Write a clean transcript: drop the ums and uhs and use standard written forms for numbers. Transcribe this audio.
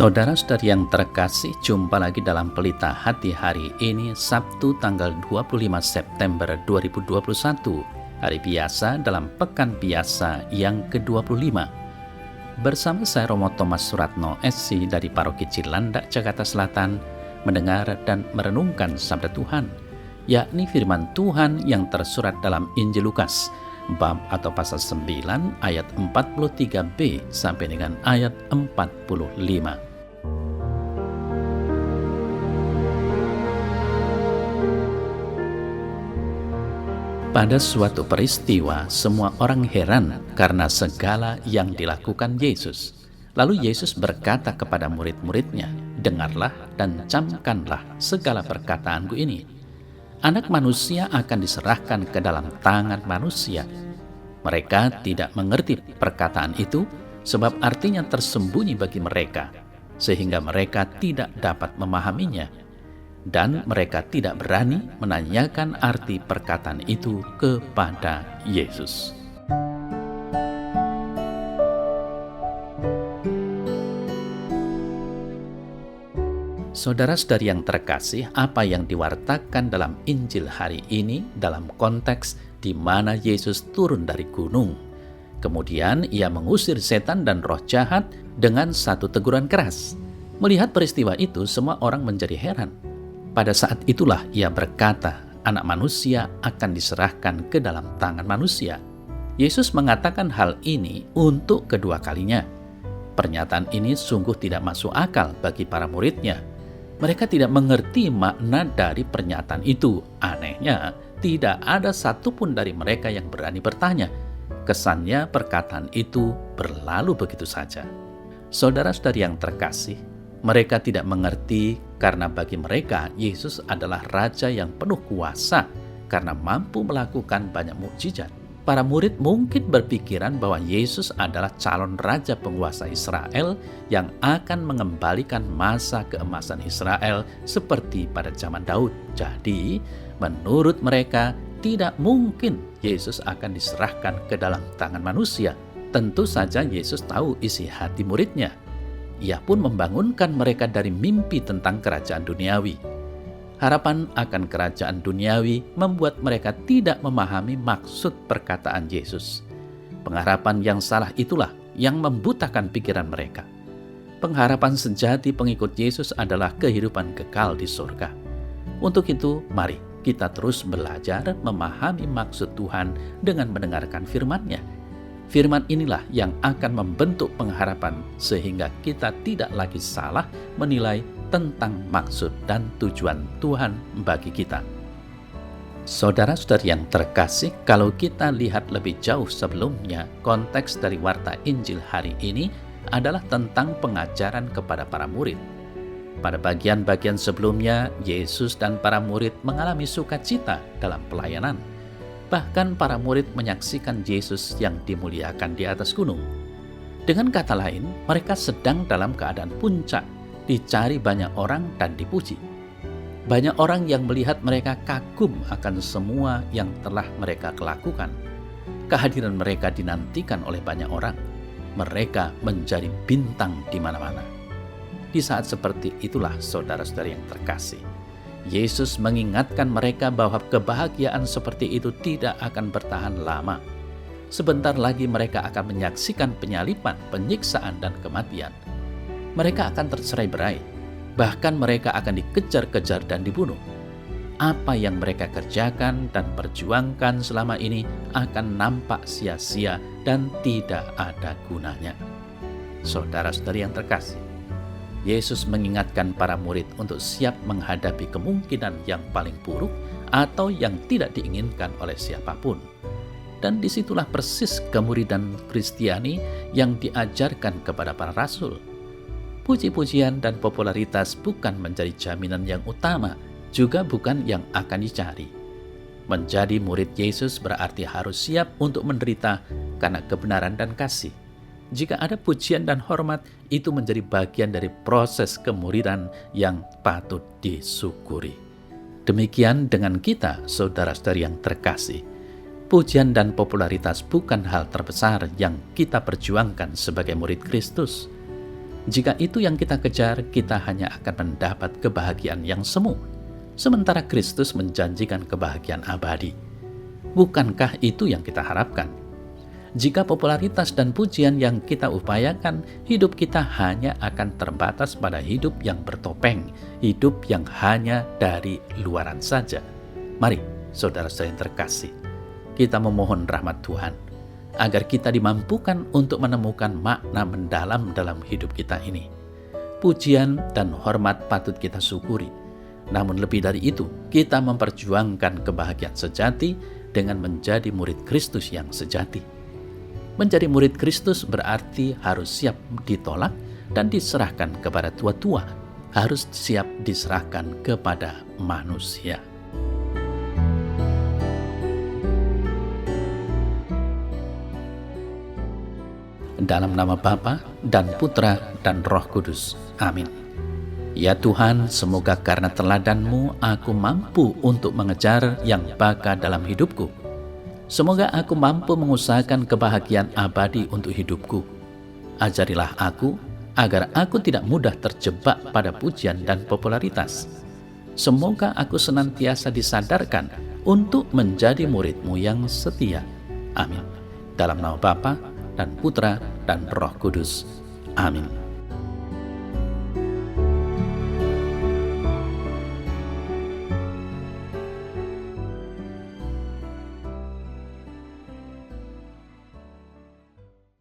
Saudara-saudari yang terkasih, jumpa lagi dalam Pelita Hati hari ini, Sabtu tanggal 25 September 2021, hari biasa dalam Pekan Biasa yang ke-25. Bersama saya Romo Thomas Suratno SC dari Paroki Cilandak, Jakarta Selatan, mendengar dan merenungkan Sabda Tuhan, yakni firman Tuhan yang tersurat dalam Injil Lukas, bab atau pasal 9 ayat 43b sampai dengan ayat 45. Pada suatu peristiwa, semua orang heran karena segala yang dilakukan Yesus. Lalu Yesus berkata kepada murid-muridnya, "Dengarlah dan camkanlah segala perkataanku ini. Anak manusia akan diserahkan ke dalam tangan manusia." Mereka tidak mengerti perkataan itu, sebab artinya tersembunyi bagi mereka, sehingga mereka tidak dapat memahaminya. Dan mereka tidak berani menanyakan arti perkataan itu kepada Yesus. Saudara-saudari yang terkasih, apa yang diwartakan dalam Injil hari ini dalam konteks di mana Yesus turun dari gunung. Kemudian ia mengusir setan dan roh jahat dengan satu teguran keras. Melihat peristiwa itu, semua orang menjadi heran. Pada saat itulah ia berkata, anak manusia akan diserahkan ke dalam tangan manusia. Yesus mengatakan hal ini untuk kedua kalinya. Pernyataan ini sungguh tidak masuk akal bagi para muridnya. Mereka tidak mengerti makna dari pernyataan itu. Anehnya, tidak ada satupun dari mereka yang berani bertanya. Kesannya perkataan itu berlalu begitu saja. Saudara-saudari yang terkasih, mereka tidak mengerti karena bagi mereka Yesus adalah Raja yang penuh kuasa karena mampu melakukan banyak mukjizat. Para murid mungkin berpikiran bahwa Yesus adalah calon Raja penguasa Israel yang akan mengembalikan masa keemasan Israel seperti pada zaman Daud. Jadi, menurut mereka tidak mungkin Yesus akan diserahkan ke dalam tangan manusia. Tentu saja Yesus tahu isi hati muridnya. Ia pun membangunkan mereka dari mimpi tentang kerajaan duniawi. Harapan akan kerajaan duniawi membuat mereka tidak memahami maksud perkataan Yesus. Pengharapan yang salah itulah yang membutakan pikiran mereka. Pengharapan sejati pengikut Yesus adalah kehidupan kekal di surga. Untuk itu, mari kita terus belajar memahami maksud Tuhan dengan mendengarkan firman-Nya. Firman inilah yang akan membentuk pengharapan sehingga kita tidak lagi salah menilai tentang maksud dan tujuan Tuhan bagi kita. Saudara-saudari yang terkasih, kalau kita lihat lebih jauh sebelumnya, konteks dari warta Injil hari ini adalah tentang pengajaran kepada para murid. Pada bagian-bagian sebelumnya, Yesus dan para murid mengalami sukacita dalam pelayanan. Bahkan para murid menyaksikan Yesus yang dimuliakan di atas gunung. Dengan kata lain, mereka sedang dalam keadaan puncak, dicari banyak orang dan dipuji. Banyak orang yang melihat mereka kagum akan semua yang telah mereka lakukan. Kehadiran mereka dinantikan oleh banyak orang. Mereka menjadi bintang di mana-mana. Di saat seperti itulah saudara-saudari yang terkasih, Yesus mengingatkan mereka bahwa kebahagiaan seperti itu tidak akan bertahan lama. Sebentar lagi mereka akan menyaksikan penyaliban, penyiksaan, dan kematian. Mereka akan tercerai-berai, bahkan mereka akan dikejar-kejar dan dibunuh. Apa yang mereka kerjakan dan perjuangkan selama ini akan nampak sia-sia dan tidak ada gunanya. Saudara-saudari yang terkasih, Yesus mengingatkan para murid untuk siap menghadapi kemungkinan yang paling buruk atau yang tidak diinginkan oleh siapapun. Dan disitulah persis kemuridan Kristiani yang diajarkan kepada para rasul. Puji-pujian dan popularitas bukan menjadi jaminan yang utama, juga bukan yang akan dicari. Menjadi murid Yesus berarti harus siap untuk menderita karena kebenaran dan kasih. Jika ada pujian dan hormat, itu menjadi bagian dari proses kemuridan yang patut disyukuri. Demikian dengan kita, saudara-saudari yang terkasih. Pujian dan popularitas bukan hal terbesar yang kita perjuangkan sebagai murid Kristus. Jika itu yang kita kejar, kita hanya akan mendapat kebahagiaan yang semu, sementara Kristus menjanjikan kebahagiaan abadi. Bukankah itu yang kita harapkan? Jika popularitas dan pujian yang kita upayakan, hidup kita hanya akan terbatas pada hidup yang bertopeng, hidup yang hanya dari luaran saja. Mari, saudara-saudara yang terkasih, kita memohon rahmat Tuhan, agar kita dimampukan untuk menemukan makna mendalam dalam hidup kita ini. Pujian dan hormat patut kita syukuri, namun lebih dari itu, kita memperjuangkan kebahagiaan sejati dengan menjadi murid Kristus yang sejati. Menjadi murid Kristus berarti harus siap ditolak dan diserahkan kepada tua-tua, harus siap diserahkan kepada manusia. Dalam nama Bapa dan Putra dan Roh Kudus. Amin. Ya Tuhan, semoga karena teladan-Mu aku mampu untuk mengejar yang baka dalam hidupku. Semoga aku mampu mengusahakan kebahagiaan abadi untuk hidupku. Ajarilah aku agar aku tidak mudah terjebak pada pujian dan popularitas. Semoga aku senantiasa disadarkan untuk menjadi murid-Mu yang setia. Amin. Dalam nama Bapa dan Putra dan Roh Kudus. Amin.